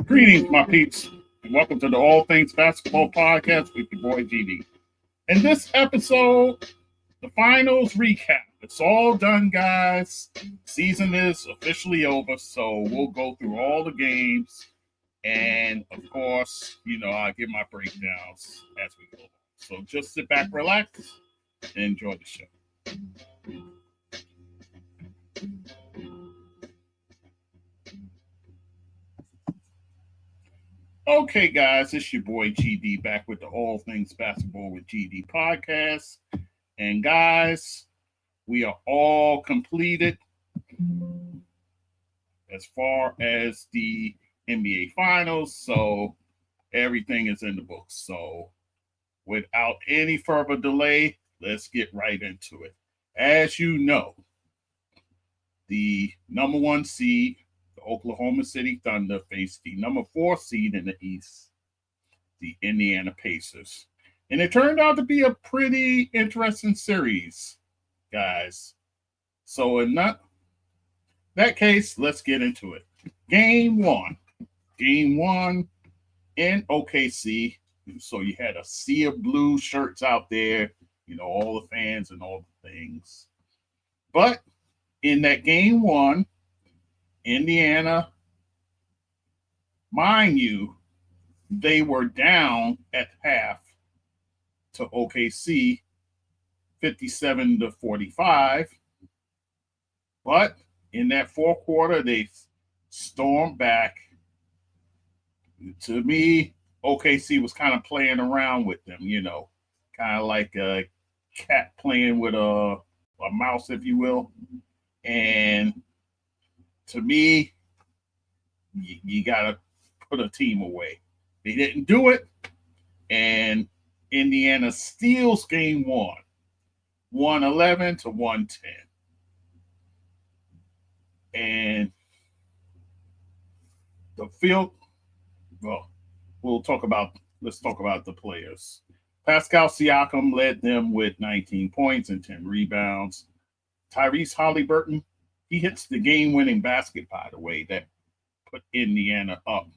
Greetings, my peeps, and welcome to the All Things Basketball Podcast with your boy GD. In this episode, the finals recap. It's all done, guys. Season is officially over, so we'll go through all the games, and of course, I give my breakdowns as we go. So just sit back, relax, and enjoy the show. Okay, guys, it's your boy GD back with the All Things Basketball with GD podcast. And guys, we are all completed as far as the NBA Finals. So everything is in the books. So without any further delay, let's get right into it. As you know, the number one seed, the Oklahoma City Thunder, faced the number 4 seed in the East, the Indiana Pacers. And it turned out to be a pretty interesting series, guys. So in that case, let's get into it. Game one in OKC. So you had a sea of blue shirts out there, all the fans and all the things. But in that game one, Indiana, mind you, they were down at half to OKC 57-45. But in that fourth quarter, they stormed back. To me, OKC was kind of playing around with them, kind of like a cat playing with a mouse, if you will. And to me, you got to put a team away. They didn't do it, and Indiana steals game one, 111-110. And the field, well, let's talk about the players. Pascal Siakam led them with 19 points and 10 rebounds. Tyrese Haliburton, he hits the game-winning basket, by the way, that put Indiana up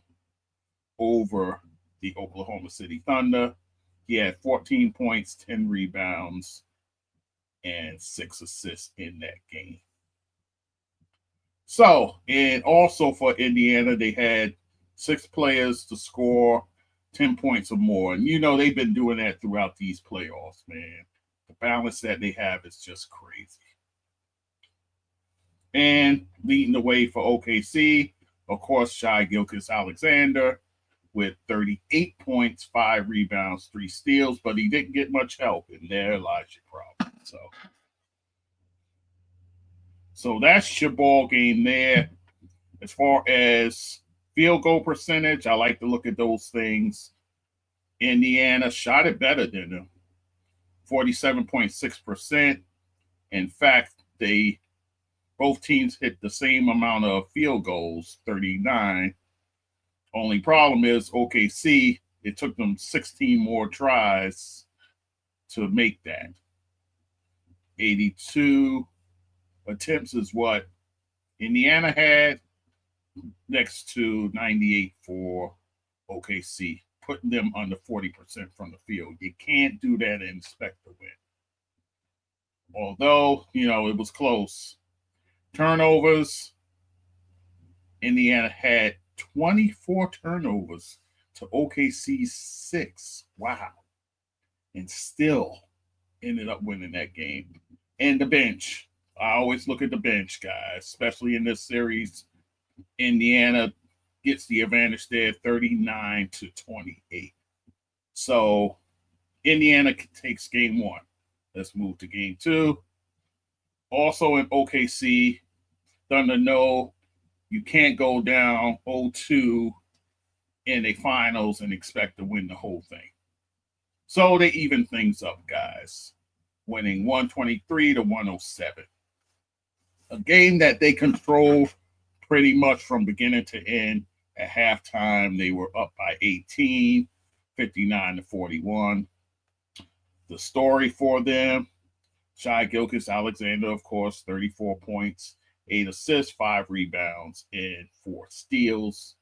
over the Oklahoma City Thunder. He had 14 points, 10 rebounds, and 6 assists in that game. So, and also for Indiana, they had 6 players to score 10 points or more. And, they've been doing that throughout these playoffs, man. The balance that they have is just crazy. And leading the way for OKC, of course, Shai Gilgeous-Alexander with 38 points, 5 rebounds, 3 steals, but he didn't get much help, and there lies your problem. So that's your ball game there. As far as field goal percentage, I like to look at those things. Indiana shot it better than them, 47.6%. In fact, both teams hit the same amount of field goals, 39. Only problem is OKC, it took them 16 more tries to make that. 82 attempts is what Indiana had, next to 98 for OKC, putting them under 40% from the field. You can't do that and expect to win. Although, it was close. Turnovers, Indiana had 24 turnovers to OKC's 6. Wow. And still ended up winning that game. And the bench. I always look at the bench, guys, especially in this series. Indiana gets the advantage there, 39-28. So Indiana takes game one. Let's move to game two. Also in OKC, Thunder know you can't go down 0-2 in a finals and expect to win the whole thing. So they even things up, guys, winning 123-107. A game that they controlled pretty much from beginning to end. At halftime, they were up by 18, 59-41. The story for them, Shai Gilgeous-Alexander, of course, 34 points, 8 assists, 5 rebounds, and 4 steals.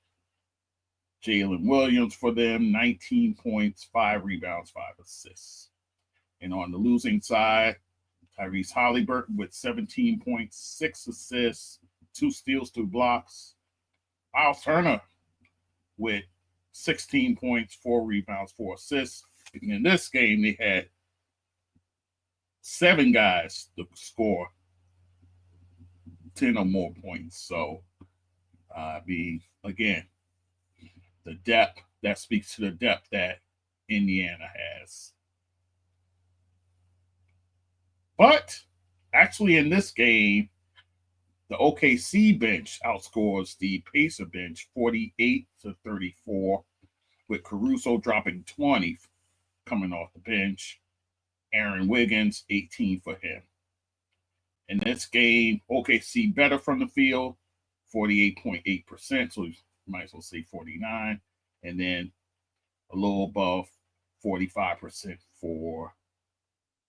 Jalen Williams for them, 19 points, 5 rebounds, 5 assists. And on the losing side, Tyrese Haliburton with 17 points, 6 assists, 2 steals, 2 blocks. Miles Turner with 16 points, 4 rebounds, 4 assists. And in this game, they had 7 guys to score 10 or more points. So, again, the depth, that speaks to the depth that Indiana has. But actually, in this game, the OKC bench outscores the Pacer bench 48-34, with Caruso dropping 20 coming off the bench. Aaron Wiggins, 18 for him. In this game, OKC better from the field, 48.8%, so you might as well say 49, and then a little above 45% for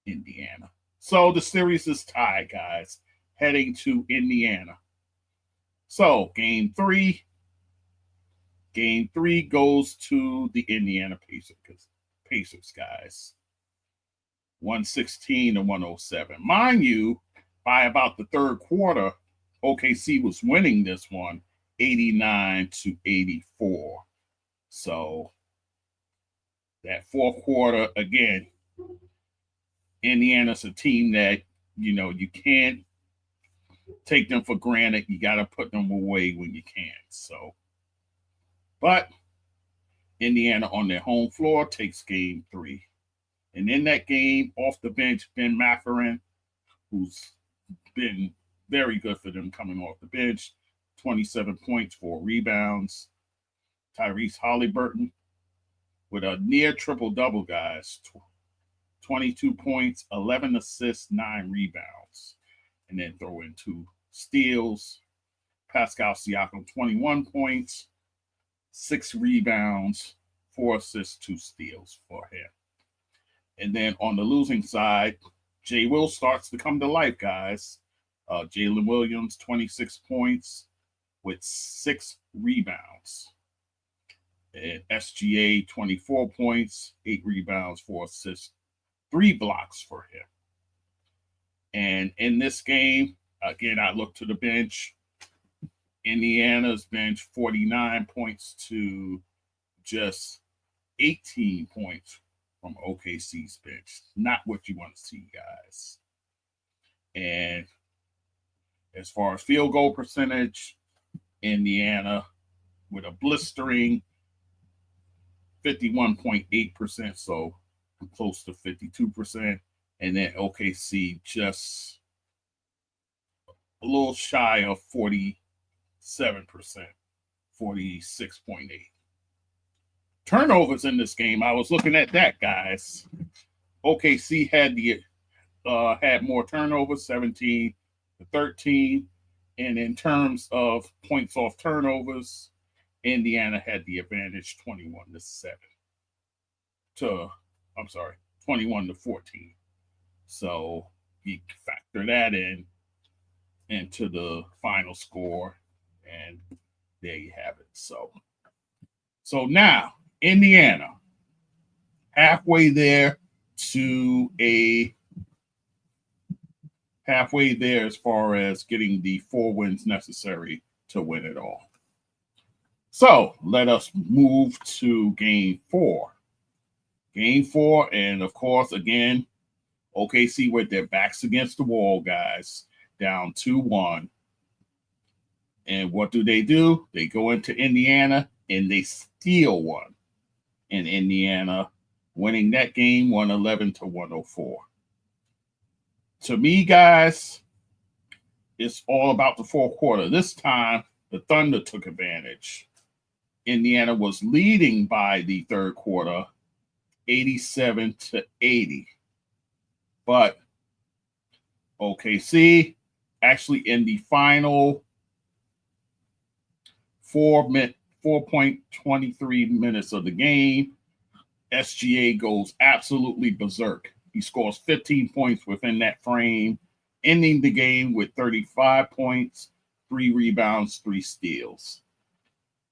Indiana. So the series is tied, guys, heading to Indiana. So game three goes to the Indiana Pacers, guys. 116-107. Mind you, by about the third quarter, OKC was winning this one 89-84. So that fourth quarter, again, Indiana's a team that, you can't take them for granted. You got to put them away when you can. So, but Indiana on their home floor takes game 3. And in that game, off the bench, Ben Mathurin, who's been very good for them coming off the bench, 27 points, 4 rebounds. Tyrese Haliburton with a near triple-double, guys. 22 points, 11 assists, 9 rebounds. And then throw in 2 steals. Pascal Siakam, 21 points, 6 rebounds, 4 assists, 2 steals for him. And then on the losing side, J. Will starts to come to life, guys. Jalen Williams, 26 points with 6 rebounds. And SGA, 24 points, 8 rebounds, 4 assists, 3 blocks for him. And in this game, again, I look to the bench. Indiana's bench, 49 points to just 18 points from OKC's bench. Not what you want to see, guys. And as far as field goal percentage, Indiana with a blistering 51.8%, so close to 52%. And then OKC just a little shy of 47%, 46.8%. Turnovers in this game, I was looking at that, guys. OKC had more turnovers, 17-13. And in terms of points off turnovers, Indiana had the advantage 21-14. So you factor that into the final score, and there you have it. So now Indiana halfway there as far as getting the 4 wins necessary to win it all. So let us move to game 4. Game 4, and of course, again, OKC with their backs against the wall, guys, down 2-1. And what do? They go into Indiana and they steal one. And Indiana winning that game 111-104. To me, guys, it's all about the fourth quarter. This time, the Thunder took advantage. Indiana was leading by the third quarter, 87-80. But OKC, actually in the final 4.23 minutes of the game, SGA goes absolutely berserk. He scores 15 points within that frame, ending the game with 35 points, 3 rebounds, 3 steals.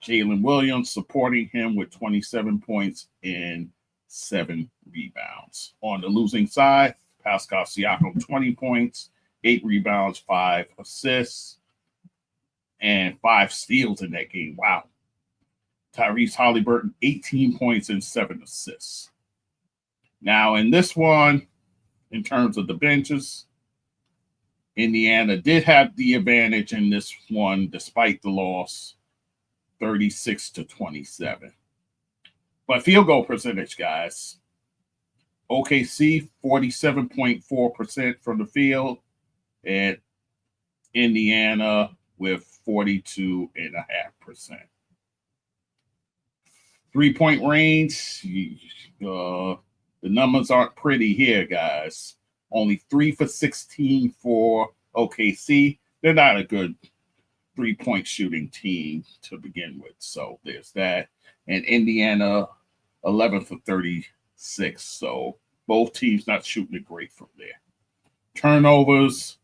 Jalen Williams supporting him with 27 points and 7 rebounds. On the losing side, Pascal Siakam, 20 points, 8 rebounds, 5 assists, and 5 steals in that game. Wow. Tyrese Haliburton, 18 points and 7 assists. Now, in this one, in terms of the benches, Indiana did have the advantage in this one despite the loss, 36-27. But field goal percentage, guys. OKC, 47.4% from the field, and Indiana with 42.5%. 3-point range, the numbers aren't pretty here, guys. Only 3 for 16 for OKC. They're not a good 3-point shooting team to begin with. So there's that. And Indiana, 11 for 36. So both teams not shooting it great from there. Turnovers,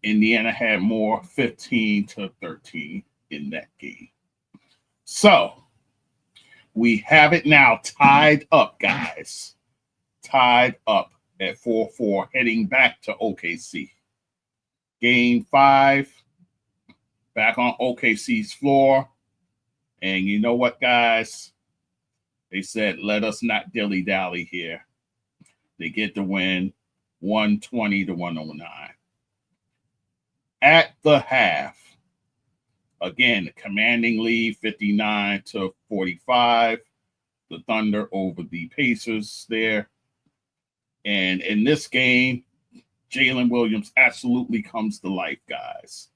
Indiana had more, 15-13 in that game. So we have it now tied up, guys. Tied up at 4-4, heading back to OKC. Game 5, back on OKC's floor. And you know what, guys? They said, let us not dilly-dally here. They get the win, 120-109. At the half, again, the commanding lead, 59-45. The Thunder over the Pacers there. And in this game, Jalen Williams absolutely comes to life, guys.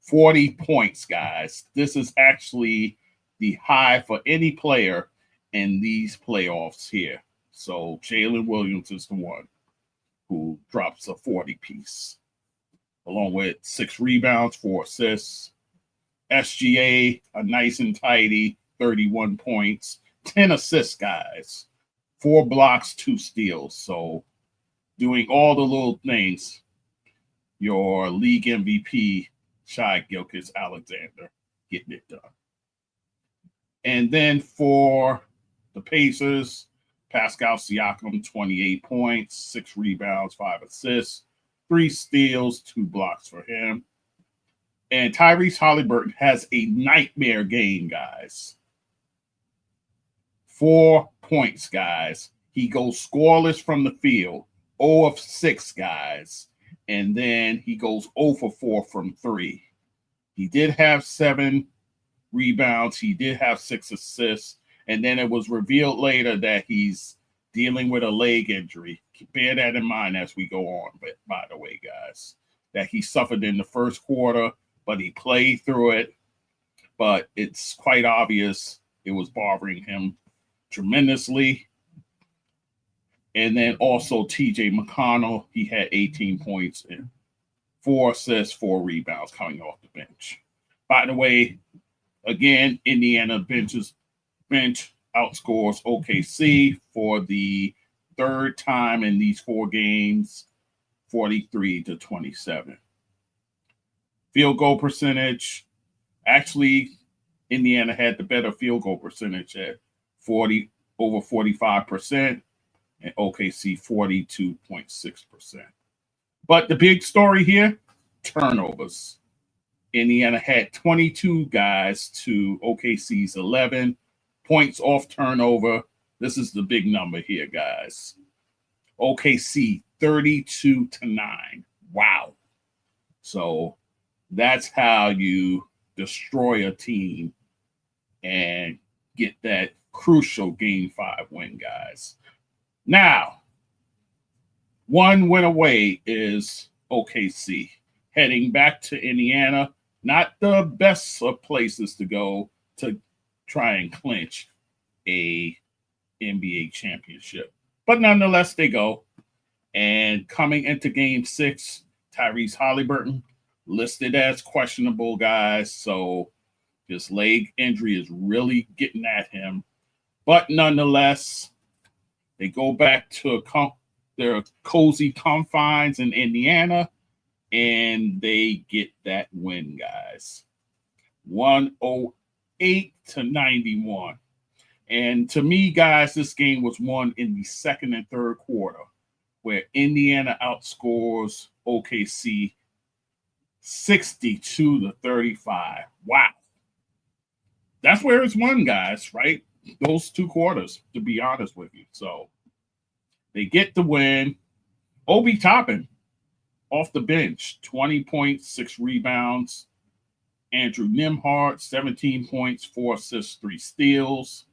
40 points, guys. This is actually the high for any player in these playoffs here. So Jalen Williams is the one who drops a 40-piece, along with 6 rebounds, 4 assists. SGA, a nice and tidy 31 points, 10 assists, guys. 4 blocks, 2 steals. So doing all the little things. Your league MVP, Shai Gilgeous-Alexander, getting it done. And then for the Pacers, Pascal Siakam, 28 points, 6 rebounds, 5 assists, 3 steals, 2 blocks for him. And Tyrese Haliburton has a nightmare game, guys. 4 points, guys. He goes scoreless from the field, 0 of 6, guys. And then he goes 0 for 4 from 3. He did have 7 rebounds. He did have 6 assists. And then it was revealed later that he's dealing with a leg injury. Bear that in mind as we go on, but by the way, guys, that he suffered in the first quarter, but he played through it. But it's quite obvious it was bothering him tremendously. And then also TJ McConnell, he had 18 points and 4 assists, 4 rebounds coming off the bench. By the way, again, Indiana bench outscores OKC for the 3rd time in these 4 games, 43-27. Field goal percentage, actually, Indiana had the better field goal percentage at over 45%, and OKC 42.6%. But the big story here, turnovers. Indiana had 22 guys to OKC's 11 points off turnover. This is the big number here, guys. OKC 32-9. Wow. So that's how you destroy a team and get that crucial Game 5 win, guys. Now, one win away is OKC. Heading back to Indiana, not the best of places to go to try and clinch a NBA championship. But nonetheless, they go. And coming into Game 6, Tyrese Haliburton listed as questionable, guys. So his leg injury is really getting at him. But nonetheless, they go back to their cozy confines in Indiana, and they get that win, guys. 108-91. And to me, guys, this game was won in the second and third quarter, where Indiana outscores OKC 62-35. Wow. That's where it's won, guys, right? Those two quarters, to be honest with you. So they get the win. Obi Toppin off the bench, 20 points, 6 rebounds. Andrew Nembhard, 17 points, 4 assists, 3 steals.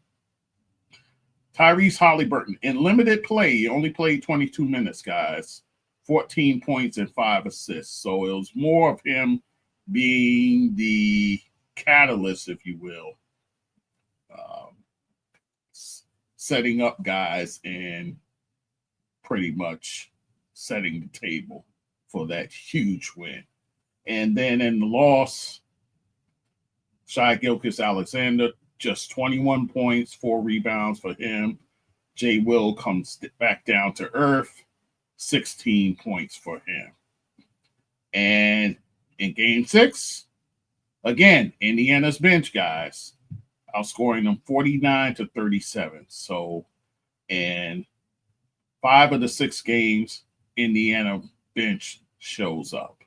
Tyrese Haliburton, in limited play, he only played 22 minutes, guys. 14 points and 5 assists. So it was more of him being the catalyst, if you will, setting up guys and pretty much setting the table for that huge win. And then in the loss, Shai Gilgeous-Alexander, just 21 points, 4 rebounds for him. Jay Will comes back down to earth, 16 points for him. And in game 6, again, Indiana's bench, guys, outscoring them 49-37. So, in 5 of the 6 games, Indiana bench shows up.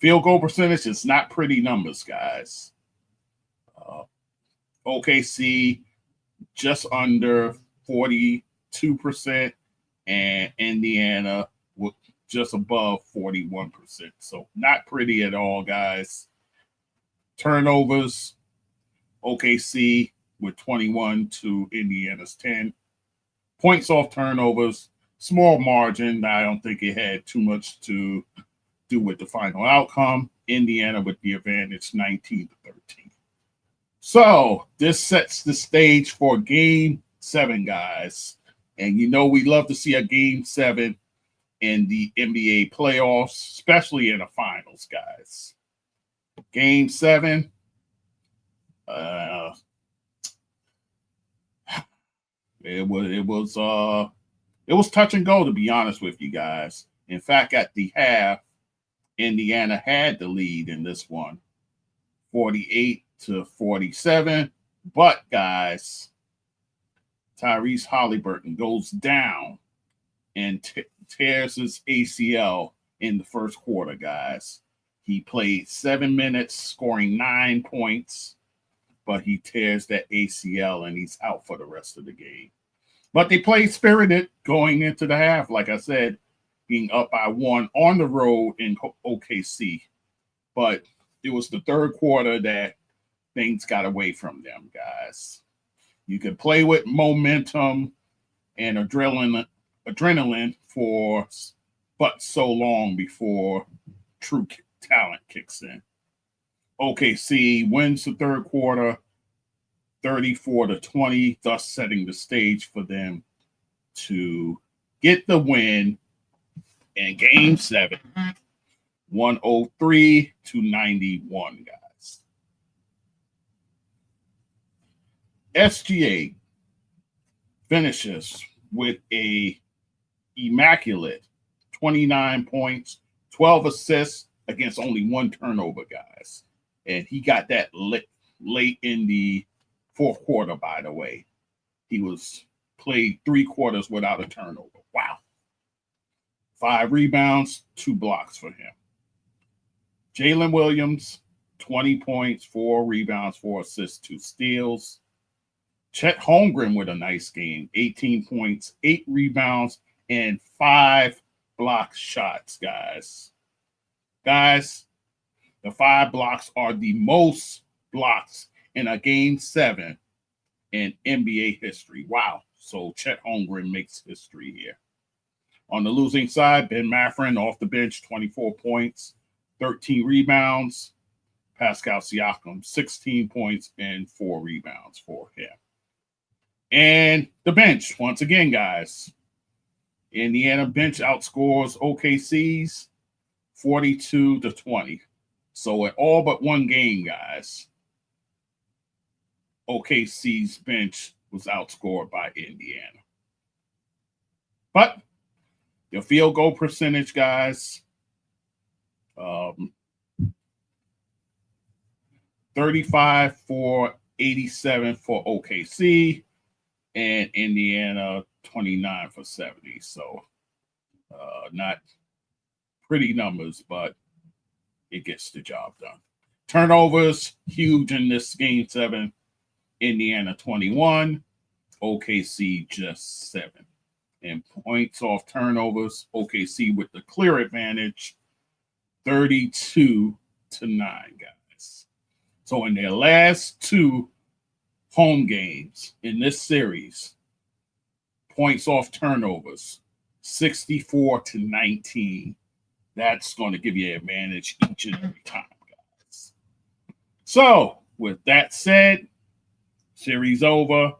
Field goal percentage is not pretty numbers, guys. OKC just under 42%, and Indiana just above 41%. So not pretty at all, guys. Turnovers, OKC with 21 to Indiana's 10. Points off turnovers, small margin. I don't think it had too much to do with the final outcome. Indiana with the advantage, 19-13. So this sets the stage for game 7, guys. And you know we love to see a game 7 in the NBA playoffs, especially in the finals, guys. Game 7. It was touch and go, to be honest with you guys. In fact, at the half, Indiana had the lead in this one, 48-47. But guys, Tyrese Haliburton goes down and tears his ACL in the first quarter, guys. He played 7 minutes, scoring 9 points, but he tears that ACL and he's out for the rest of the game. But they played spirited going into the half, like I said, being up by 1 on the road in OKC. But it was the third quarter that things got away from them, guys. You can play with momentum and adrenaline for but so long before true talent kicks in. OKC wins the third quarter, 34-20, thus setting the stage for them to get the win in game 7, 103-91, guys. SGA finishes with a immaculate 29 points, 12 assists against only 1 turnover, guys. And he got that late in the fourth quarter, by the way. He was played 3 quarters without a turnover. Wow. 5 rebounds, 2 blocks for him. Jalen Williams, 20 points, 4 rebounds, 4 assists, 2 steals. Chet Holmgren with a nice game, 18 points, 8 rebounds, and 5 block shots, guys. Guys, the 5 blocks are the most blocks in a game 7 in NBA history. Wow. So Chet Holmgren makes history here. On the losing side, Ben Mathurin off the bench, 24 points, 13 rebounds. Pascal Siakam, 16 points and 4 rebounds for him. And the bench, once again, guys. Indiana bench outscores OKC's 42-20. So at all but one game, guys, OKC's bench was outscored by Indiana. But the field goal percentage, guys, 35 for 87 for OKC, and Indiana 29 for 70. So not pretty numbers, but it gets the job done. Turnovers, huge in this game 7. Indiana 21, OKC just 7. And points off turnovers, OKC with the clear advantage, 32-9, guys. So in their last 2 home games in this series, points off turnovers, 64-19. That's going to give you an advantage each and every time, guys. So with that said, series over.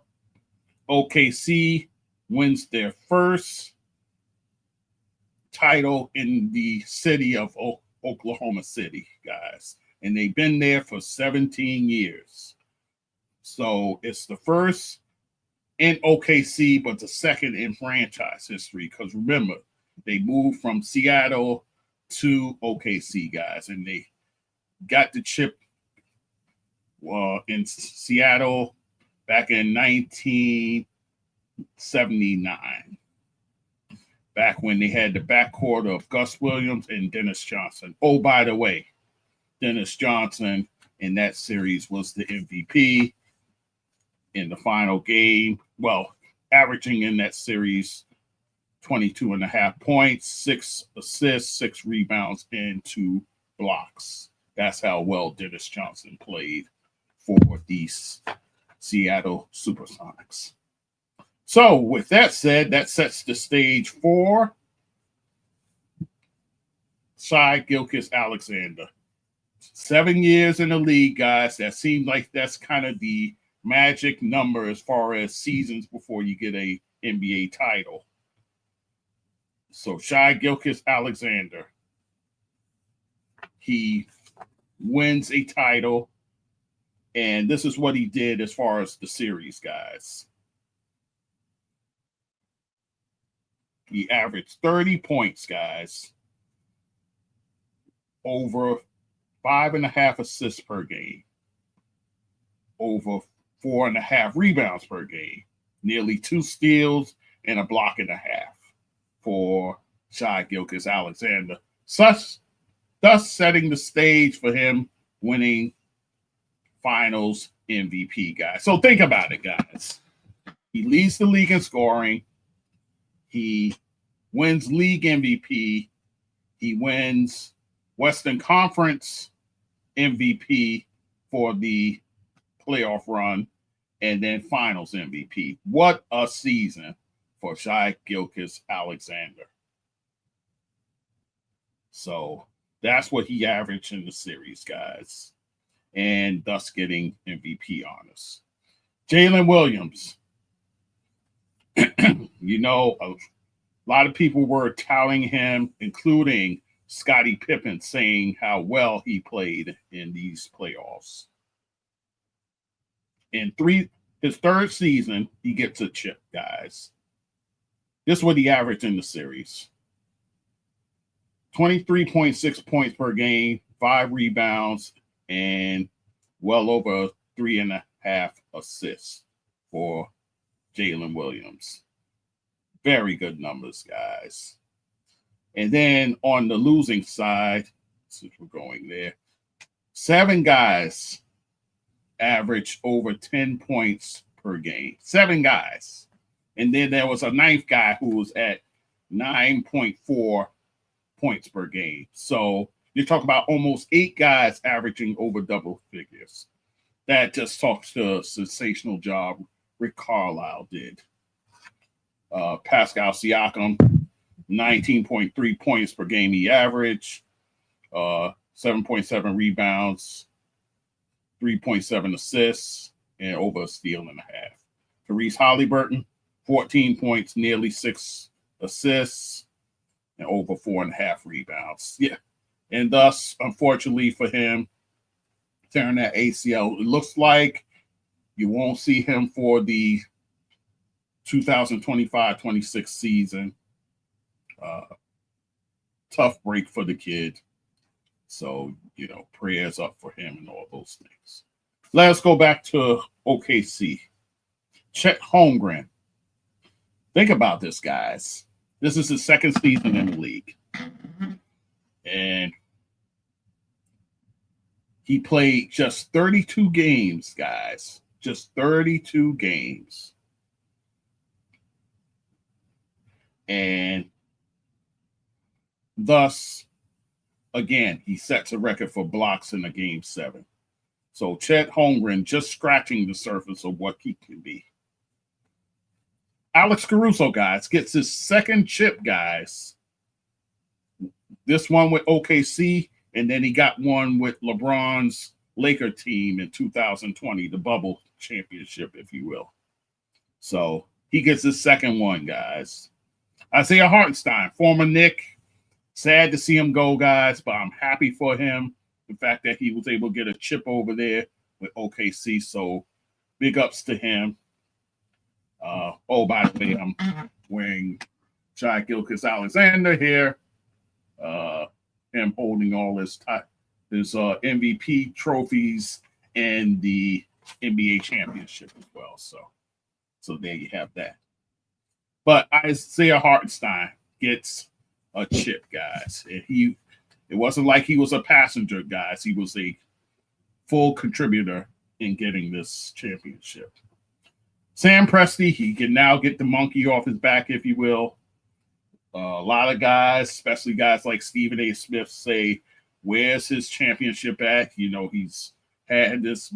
OKC wins their first title in the city of Oklahoma City, guys. And they've been there for 17 years. So it's the first in OKC, but the second in franchise history. Because remember, they moved from Seattle to OKC, guys. And they got the chip in Seattle back in 1979. Back when they had the backcourt of Gus Williams and Dennis Johnson. Oh, by the way, Dennis Johnson in that series was the MVP in the final game. Well, averaging in that series 22.5 points, 6 assists, 6 rebounds, and 2 blocks. That's how well Dennis Johnson played for these Seattle Supersonics. So with that said, that sets the stage for Shai Gilgeous-Alexander. 7 years in the league, guys. That seems like that's kind of the magic number as far as seasons before you get a NBA title. So Shai Gilgeous-Alexander, he wins a title, and this is what he did as far as the series, guys. He averaged 30 points, guys, over 5.5 assists per game, over 4.5 rebounds per game, nearly 2 steals and a block and a half for Shai Gilgeous-Alexander, thus setting the stage for him winning Finals MVP, guys. So think about it, guys. He leads the league in scoring. He wins league MVP. He wins Western Conference MVP for the playoff run, and then Finals MVP. What a season for Shai Gilgeous-Alexander. So that's what he averaged in the series, guys, and thus getting MVP honors. Jalen Williams. You know, a lot of people were touting him, including Scottie Pippen, saying how well he played in these playoffs. In his third season, he gets a chip, guys. This is what he averaged in the series. 23.6 points per game, 5 rebounds, and well over 3.5 assists for Jalen Williams. Very good numbers, guys. And then on the losing side, since we're going there, 7 guys averaged over 10 points per game. 7 guys. And then there was a 9th guy who was at 9.4 points per game. So you're talking about almost 8 guys averaging over double figures. That just talks to a sensational job Rick Carlisle did. Pascal Siakam, 19.3 points per game he averaged, 7.7 rebounds, 3.7 assists, and over a steal and a half. Tyrese Haliburton, 14 points, nearly 6 assists, and over 4.5 rebounds. Yeah. And thus, unfortunately for him, tearing that ACL, it looks like you won't see him for the 2025-26 season. Tough break for the kid. So, prayers up for him and all those things. Let's go back to OKC. Chet Holmgren. Think about this, guys. This is his second season in the league. And he played just 32 games, guys. Just 32 games. And thus, again, he sets a record for blocks in a game 7. So Chet Holmgren just scratching the surface of what he can be. Alex Caruso, guys, gets his second chip, guys. This one with OKC, and then he got one with LeBron's Laker team in 2020, the bubble championship, if you will. So he gets his second one, guys. Isaiah Hartenstein, former Knick. Sad to see him go, guys, but I'm happy for him. The fact that he was able to get a chip over there with OKC. So big ups to him. By the way, I'm wearing Shai Gilgeous-Alexander here. Him holding all his MVP trophies and the NBA championship as well. So there you have that. But Isaiah Hartenstein gets a chip, guys. And it wasn't like he was a passenger, guys. He was a full contributor in getting this championship. Sam Presti, he can now get the monkey off his back, if you will. A lot of guys, especially guys like Stephen A. Smith, say, where's his championship at? He's had this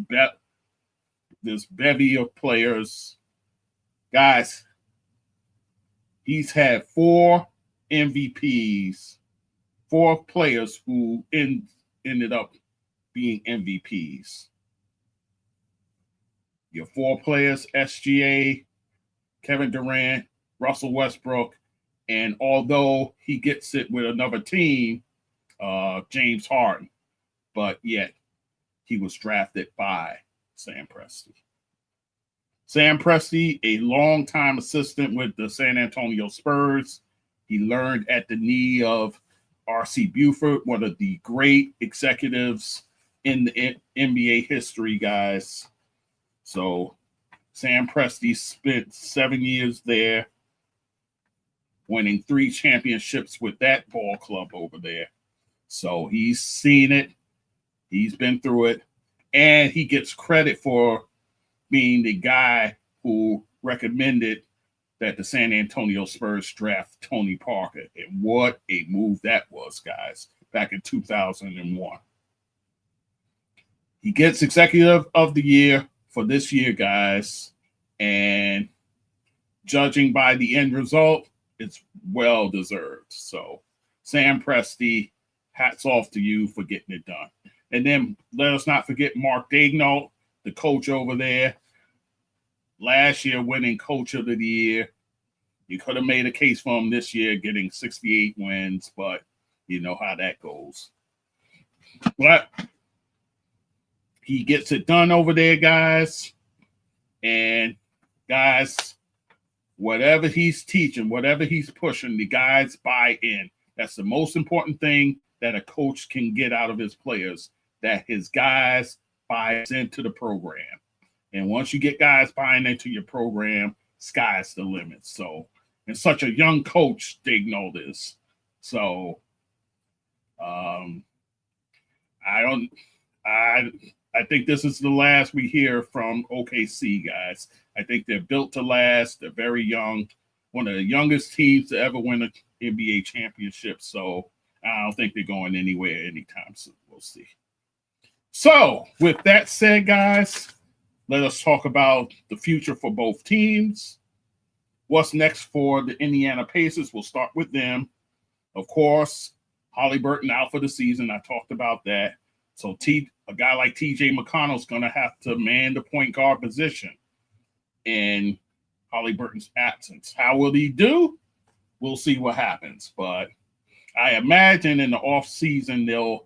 bevy of players. Guys, he's had 4 MVPs, 4 players who ended up being MVPs. Your 4 players, SGA, Kevin Durant, Russell Westbrook, and although he gets it with another team, James Harden, but yet he was drafted by Sam Presti. Sam Presti, a longtime assistant with the San Antonio Spurs. He learned at the knee of R.C. Buford, one of the great executives in the NBA history, guys. So Sam Presti spent 7 years there, winning 3 championships with that ball club over there. So he's seen it. He's been through it. And he gets credit for being the guy who recommended that the San Antonio Spurs draft Tony Parker. And what a move that was, guys, back in 2001. He gets Executive of the Year for this year, guys. And judging by the end result, it's well deserved. So Sam Presti, hats off to you for getting it done. And then let us not forget Mark Daigneault, the coach over there. Last year winning Coach of the Year. You could have made a case for him this year getting 68 wins, but you know how that goes. But he gets it done over there, guys. And guys, whatever he's teaching, whatever he's pushing, the guys buy in. That's the most important thing that a coach can get out of his players, that his guys buy into the program. And once you get guys buying into your program, sky's the limit. So, and such a young coach, Daigneault is. So, I think this is the last we hear from OKC, guys. I think they're built to last. They're very young. One of the youngest teams to ever win an NBA championship. So I don't think they're going anywhere anytime soon. We'll see. So with that said, guys, let us talk about the future for both teams. What's next for the Indiana Pacers? We'll start with them. Of course, Haliburton out for the season. I talked about that. So a guy like TJ McConnell is going to have to man the point guard position in Haliburton's absence. How will he do? We'll see what happens. But I imagine in the offseason they'll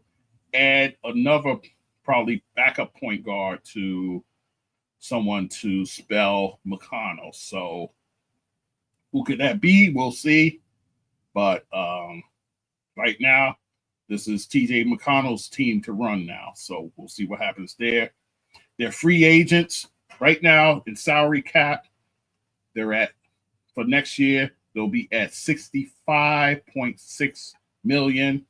add another probably backup point guard to someone to spell McConnell. So who could that be? We'll see. But right now, This is TJ McConnell's team to run now. So we'll see what happens there. They're free agents right now in salary cap. They're at, for next year, they'll be at $65.6 million.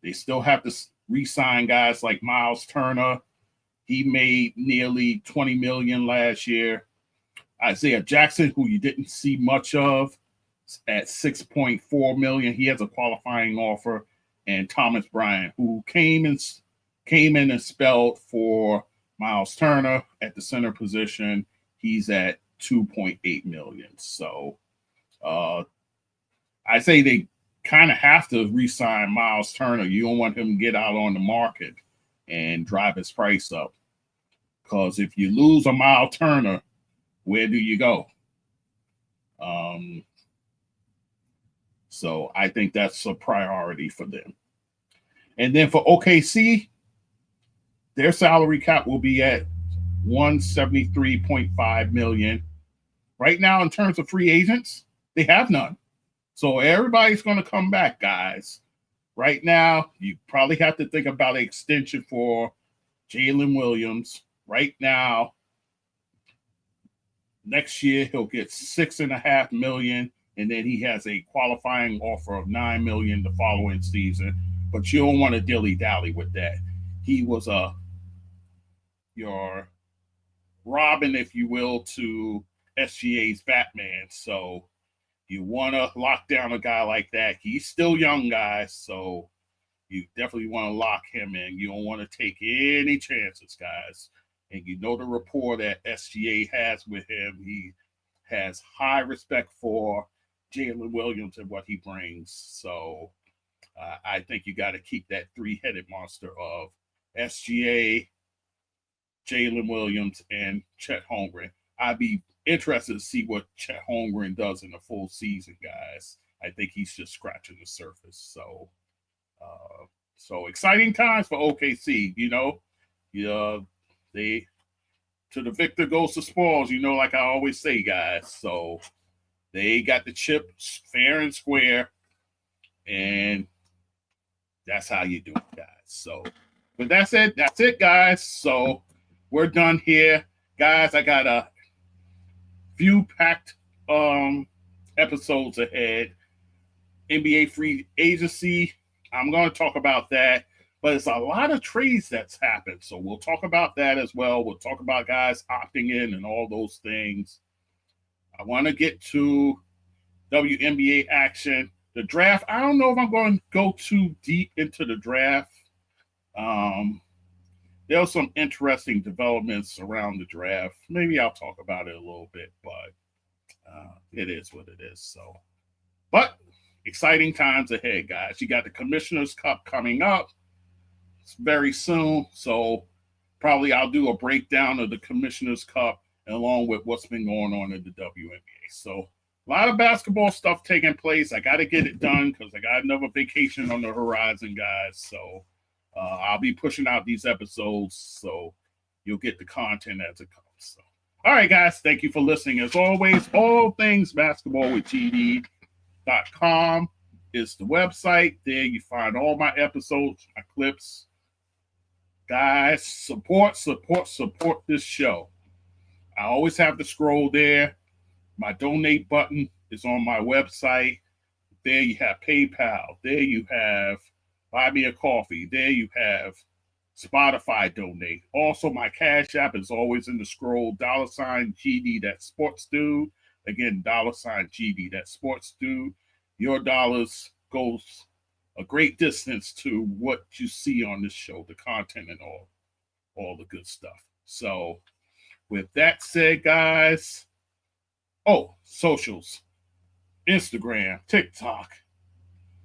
They still have to re-sign guys like Miles Turner. He made nearly $20 million last year. Isaiah Jackson, who you didn't see much of, at $6.4 million. He has a qualifying offer. And Thomas Bryant, who came in and spelled for Miles Turner at the center position. He's at $2.8 million. So I say they kind of have to re-sign Miles Turner. You don't want him to get out on the market and drive his price up. Because if you lose a Miles Turner, where do you go? So I think that's a priority for them. And then for OKC, their salary cap will be at $173.5 million. Right now, in terms of free agents, they have none. So everybody's going to come back, guys. Right now, you probably have to think about an extension for Jalen Williams. Right now, next year, he'll get $6.5 million. And then he has a qualifying offer of $9 million the following season. But you don't want to dilly-dally with that. He was your Robin, if you will, to SGA's Batman. So you want to lock down a guy like that. He's still young, guys. So you definitely want to lock him in. You don't want to take any chances, guys. And you know the rapport that SGA has with him. He has high respect for Jalen Williams and what he brings. So I think you got to keep that three-headed monster of SGA, Jalen Williams, and Chet Holmgren. I'd be interested to see what Chet Holmgren does in the full season, guys. I think he's just scratching the surface. So exciting times for OKC. You know, they to the victor goes the spoils. You know, like I always say, guys. So they got the chip fair and square, and that's how you do it, guys. So, but that's it. That's it, guys. So we're done here, guys. I got a few packed episodes ahead. NBA free agency. I'm going to talk about that, but it's a lot of trades that's happened. So we'll talk about that as well. We'll talk about guys opting in and all those things. I want to get to WNBA action. The draft, I don't know if I'm going to go too deep into the draft. There are some interesting developments around the draft. Maybe I'll talk about it a little bit, but it is what it is. So, but exciting times ahead, guys. You got the Commissioner's Cup coming up very soon. So probably I'll do a breakdown of the Commissioner's Cup along with what's been going on in the WNBA. So a lot of basketball stuff taking place. I got to get it done because I got another vacation on the horizon, guys. So I'll be pushing out these episodes so you'll get the content as it comes. So, all right, guys. Thank you for listening. As always, all things basketball with gd.com is the website. There you find all my episodes, my clips. Guys, support this show. I always have to scroll there. My donate button is on my website. There you have PayPal. There you have Buy Me a Coffee. There you have Spotify donate. Also, my Cash App is always in the scroll. $GD-that-sportsdude. Again, $GD-that-sportsdude. Your dollars goes a great distance to what you see on this show, the content and all the good stuff. So, with that said, guys, socials, Instagram, TikTok,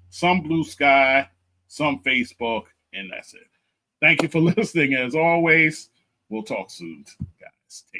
some Blue Sky, some Facebook, and that's it. Thank you for listening. As always, we'll talk soon, guys. Take